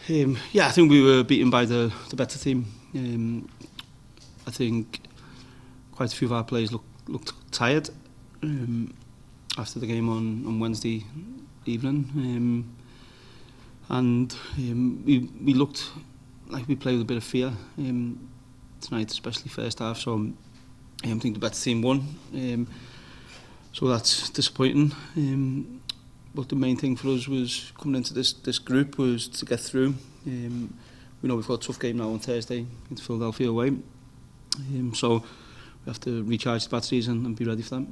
Yeah, I think we were beaten by the better team. I think quite a few of our players looked tired after the game on Wednesday evening, and we looked like we played with a bit of fear tonight, especially first half. So I think the better team won, so that's disappointing. But the main thing for us was coming into this group was to get through. We know we've got a tough game now on Thursday into Philadelphia away, so we have to recharge the batteries and be ready for that.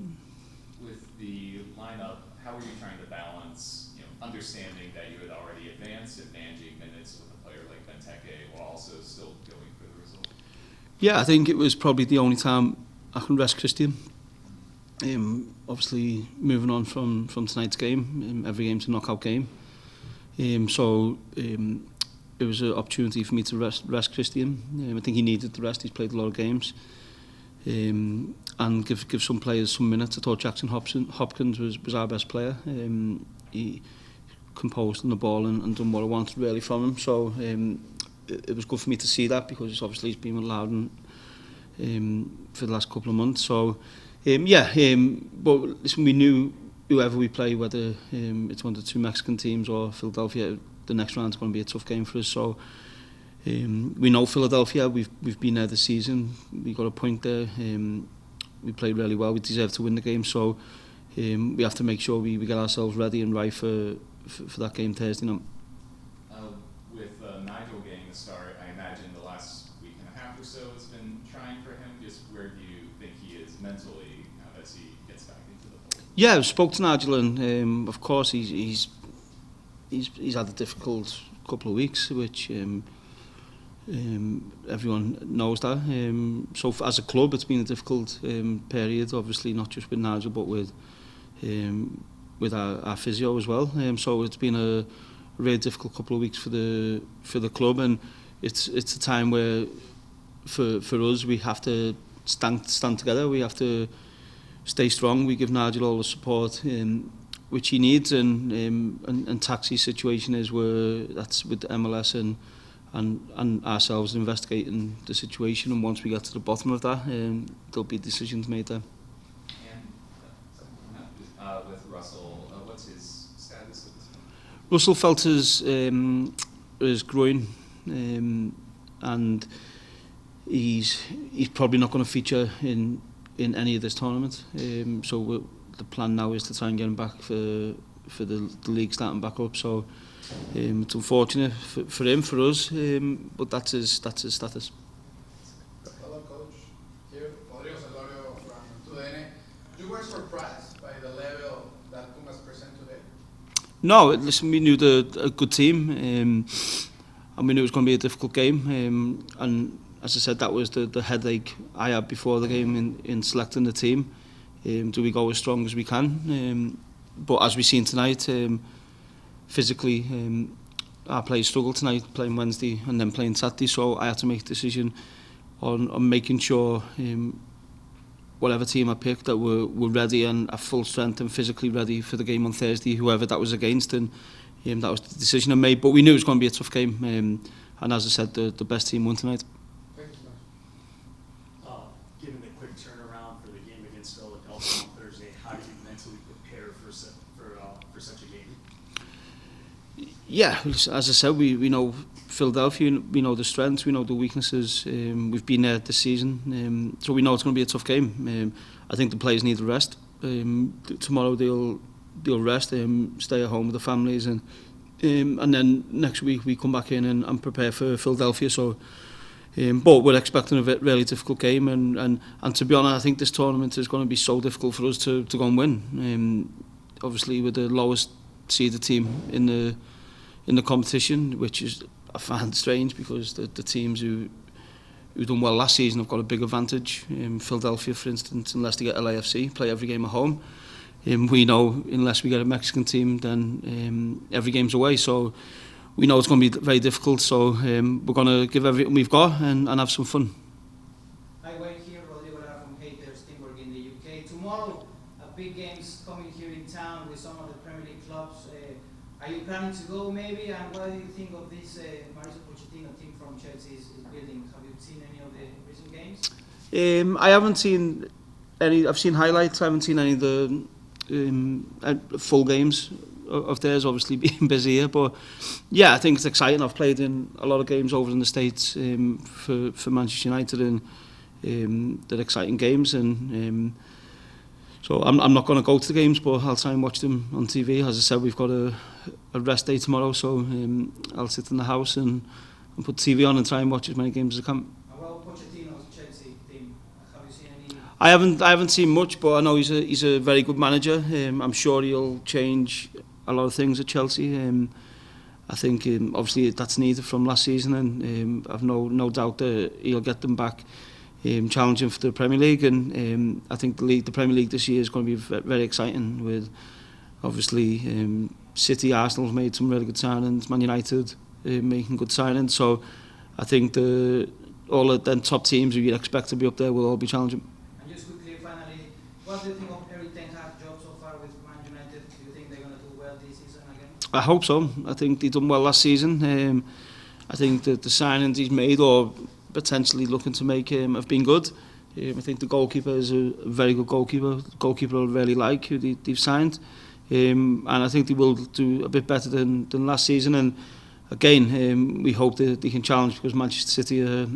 With the lineup, how are you trying to balance, understanding that you had already advanced and managing minutes with a player like Benteke while also still going for the result? Yeah, I think it was probably the only time I can rest Christian. Obviously, moving on from tonight's game, every game's a knockout game. So it was an opportunity for me to rest Christian. I think he needed the rest. He's played a lot of games. And give some players some minutes. I thought Jackson Hopkins was our best player. He composed on the ball and done what I wanted really from him. So it was good for me to see that, because obviously he's been allowed for the last couple of months. So but listen, we knew whoever we play, whether it's one of the two Mexican teams or Philadelphia, the next round's going to be a tough game for us. So we know Philadelphia. We've been there this season. We got a point there. We played really well. We deserve to win the game. So we have to make sure we get ourselves ready and right for that game Thursday night. With Nigel getting the start, I imagine the last week and a half or so has been trying for him. Just where do you think he is mentally now as he gets back into the fold? Yeah, I spoke to Nigel, and of course he's had a difficult couple of weeks, which everyone knows that. So as a club, it's been a difficult period. Obviously, not just with Nigel, but with our physio as well. So it's been a really difficult couple of weeks for the club, and it's a time where for us we have to stand together. We have to stay strong. We give Nigel all the support which he needs, and Taxi's situation is where that's with the MLS and ourselves investigating the situation, and once we get to the bottom of that, there'll be decisions made there. And with Russell, what's his status at this point? Russell felt his groin, and he's probably not going to feature in any of this tournament. So the plan now is to try and get him back for the league starting back up. So it's unfortunate for him, for us, but that's his status. Hello, coach. Here, Rodrigo Celorio from 2DN. You were surprised by the level that Pumas present today? No, listen, we knew a good team, and we knew it was going to be a difficult game. And as I said, that was the headache I had before the game in selecting the team. Do we go as strong as we can? But as we've seen tonight, physically, our players struggled tonight, playing Wednesday and then playing Saturday. So I had to make a decision on making sure whatever team I picked that were ready and at full strength and physically ready for the game on Thursday, whoever that was against, and that was the decision I made. But we knew it was going to be a tough game, and as I said, the best team won tonight. Given the quick turnaround for the game against Philadelphia on Thursday, how do you mentally prepare for such a game? Yeah, as I said, we know Philadelphia, we know the strengths, we know the weaknesses. We've been there this season, so we know it's going to be a tough game. I think the players need a rest. Tomorrow they'll rest, stay at home with the families, and then next week we come back in and prepare for Philadelphia. So, but we're expecting a really difficult game, and to be honest, I think this tournament is going to be so difficult for us to go and win. Obviously, with the lowest seeded team in the competition, which is, I find strange, because the teams who done well last season have got a big advantage. Philadelphia, for instance, unless they get LAFC, play every game at home. We know unless we get a Mexican team, then every game's away. So we know it's going to be very difficult. So we're going to give everything we've got and have some fun. Hi, Wayne here, Rodrigo from Haters, Teamwork in the UK. Tomorrow, a big game's coming here in town with some of the Premier League clubs. I Are you planning to go maybe? And what do you think of this Mauricio Pochettino team from Chelsea is building? Have you seen any of the recent games? I haven't seen any. I've seen highlights. I haven't seen any of the full games of theirs. Obviously, being busy here, but yeah, I think it's exciting. I've played in a lot of games over in the States for Manchester United, and they're exciting games. And so I'm not going to go to the games, but I'll try and watch them on TV. As I said, we've got a rest day tomorrow, so I'll sit in the house and put TV on and try and watch as many games as I can. About Pochettino's Chelsea team, have you seen any? I haven't seen much, but I know he's a very good manager. I'm sure he'll change a lot of things at Chelsea. I think obviously that's needed from last season, and I've no doubt that he'll get them back challenging for the Premier League. And I think the Premier League this year is going to be very exciting, with obviously City, Arsenal's made some really good signings, Man United making good signings. So I think all of the top teams who you'd expect to be up there will all be challenging. And just quickly, finally, what do you think of Eric Ten Hag's job so far with Man United? Do you think they're going to do well this season again? I hope so. I think they've done well last season. I think that the signings he's made, or potentially looking to make, have been good. I think the goalkeeper is a very good goalkeeper I really like, who they've signed. And I think they will do a bit better than last season. And again, we hope that they can challenge, because Manchester City are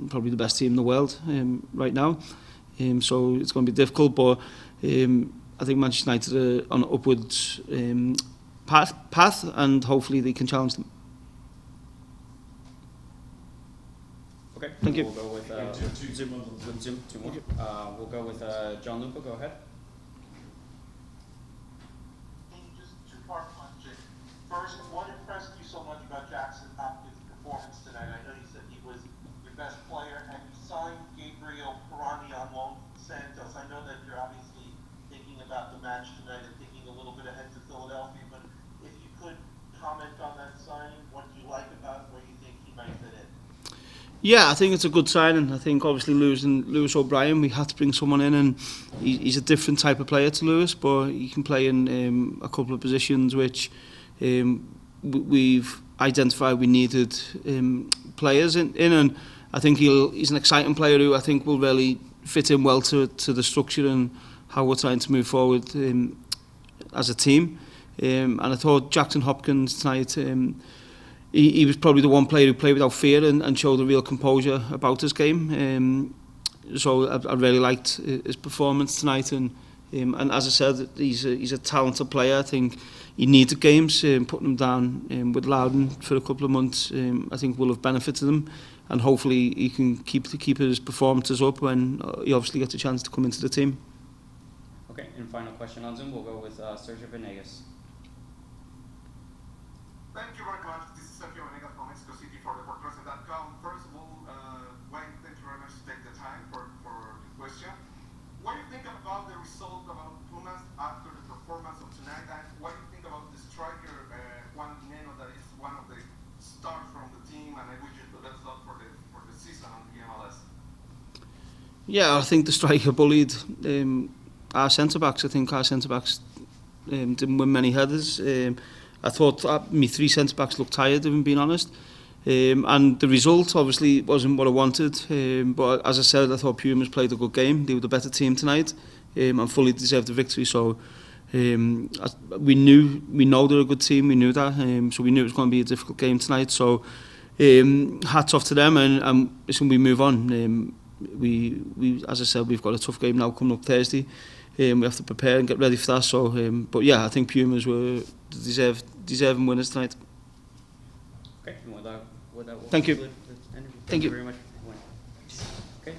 probably the best team in the world right now. So it's going to be difficult, but I think Manchester United are on an upwards path, and hopefully they can challenge them. Okay, Thank you. We'll go with two more. We'll go with John Lupo. Go ahead. Just two-part question. First, what impressed you so much about Jackson Hopkins' performance tonight? I know you said he was your best player, and you signed Gabriel Pirani on loan from Santos. I know that you're obviously thinking about the match tonight and thinking a little bit ahead to Philadelphia, but if you could comment on that signing, what do you like about it, where you think he might fit in? Yeah, I think it's a good signing. I think obviously losing Lewis O'Brien, we had to bring someone in, and he's a different type of player to Lewis, but he can play in a couple of positions which we've identified we needed players in, and I think he's an exciting player who I think will really fit in well to the structure and how we're trying to move forward as a team. And I thought Jackson Hopkins tonight, he was probably the one player who played without fear and showed a real composure about his game. So I really liked his performance tonight, and as I said, he's a talented player. I think he needed games. Putting him down with Loudon for a couple of months, I think will have benefited him, and hopefully he can keep his performances up when he obviously gets a chance to come into the team. Okay, and final question on Zoom. We'll go with Sergio Venegas. Thank you very much. This is Sergio Venegas from Mexico City for Deportes.com. First of all, Wayne, thank you very much to take the time for this question. What do you think about the result about Pumas after the performance of tonight? And what do you think about the striker, Juan Dineno, that is one of the stars from the team, and I wish you the best luck for the season on the MLS? Yeah, I think the striker bullied our centre-backs. I think our centre-backs didn't win many headers. I thought my three centre-backs looked tired, if I'm being honest. And the result obviously wasn't what I wanted. But as I said, I thought Pumas played a good game. They were the better team tonight and fully deserved the victory. So we know they're a good team. We knew that. So we knew it was going to be a difficult game tonight. So hats off to them. And listen, we move on. We as I said, we've got a tough game now coming up Thursday. We have to prepare and get ready for that. So, but yeah, I think Pumas were deserving winners tonight. Okay, and with that we'll Thank you. conclude the interview. Thank you Very much. Okay.